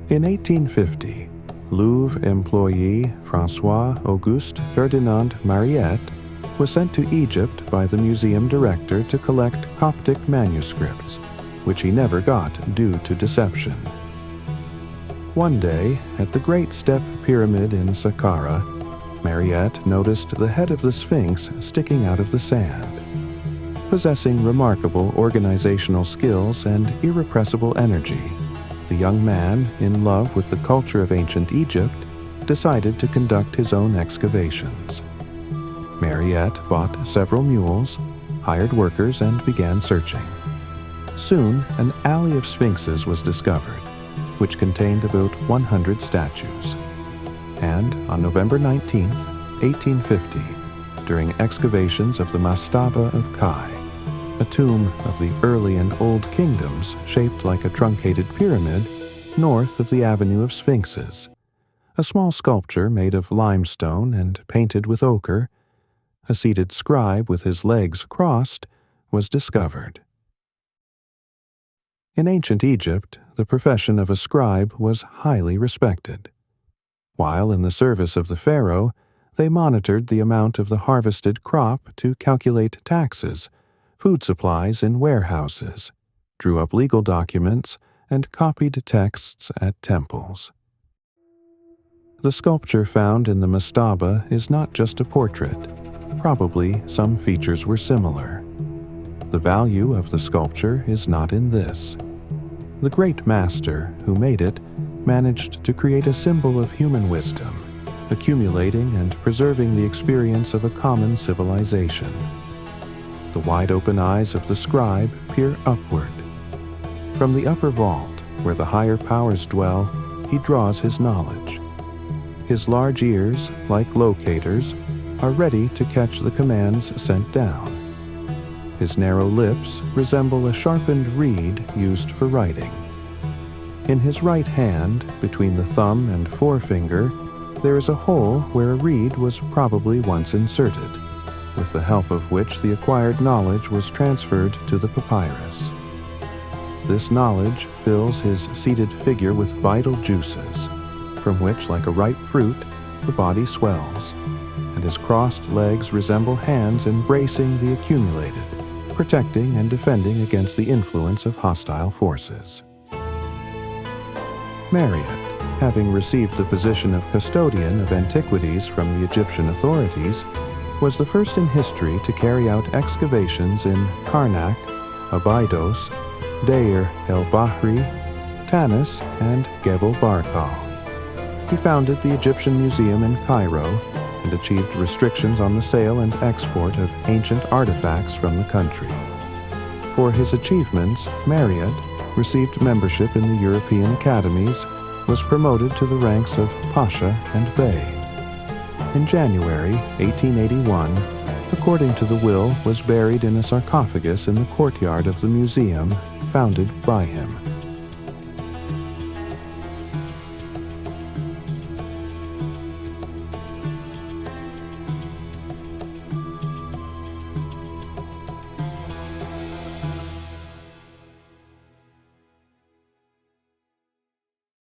In 1850, Louvre employee François Auguste Ferdinand Mariette was sent to Egypt by the museum director to collect Coptic manuscripts, which he never got due to deception. One day, at the Great Step Pyramid in Saqqara, Mariette noticed the head of the Sphinx sticking out of the sand. Possessing remarkable organizational skills and irrepressible energy, the young man, in love with the culture of ancient Egypt, decided to conduct his own excavations. Mariette bought several mules, hired workers, and began searching. Soon, an alley of sphinxes was discovered, which contained about 100 statues. And on November 19, 1850, during excavations of the mastaba of Kai, a tomb of the early and old kingdoms shaped like a truncated pyramid north of the Avenue of Sphinxes, a small sculpture made of limestone and painted with ochre, a seated scribe with his legs crossed, was discovered. In ancient Egypt, the profession of a scribe was highly respected. While in the service of the pharaoh, they monitored the amount of the harvested crop to calculate taxes, food supplies in warehouses, drew up legal documents, and copied texts at temples. The sculpture found in the mastaba is not just a portrait. Probably some features were similar. The value of the sculpture is not in this. The great master who made it managed to create a symbol of human wisdom, accumulating and preserving the experience of a common civilization. The wide-open eyes of the scribe peer upward. From the upper vault, where the higher powers dwell, he draws his knowledge. His large ears, like locators, are ready to catch the commands sent down. His narrow lips resemble a sharpened reed used for writing. In his right hand, between the thumb and forefinger, there is a hole where a reed was probably once inserted, with the help of which the acquired knowledge was transferred to the papyrus. This knowledge fills his seated figure with vital juices, from which, like a ripe fruit, the body swells, and his crossed legs resemble hands embracing the accumulated, protecting and defending against the influence of hostile forces. Mariette, having received the position of custodian of antiquities from the Egyptian authorities, was the first in history to carry out excavations in Karnak, Abydos, Cairo El-Bahri, Tanis, and Gebel Barkal. He founded the Egyptian Museum in Cairo and achieved restrictions on the sale and export of ancient artifacts from the country. For his achievements, Mariette received membership in the European academies, was promoted to the ranks of Pasha and Bey. In January 1881, according to the will, was buried in a sarcophagus in the courtyard of the museum founded by him.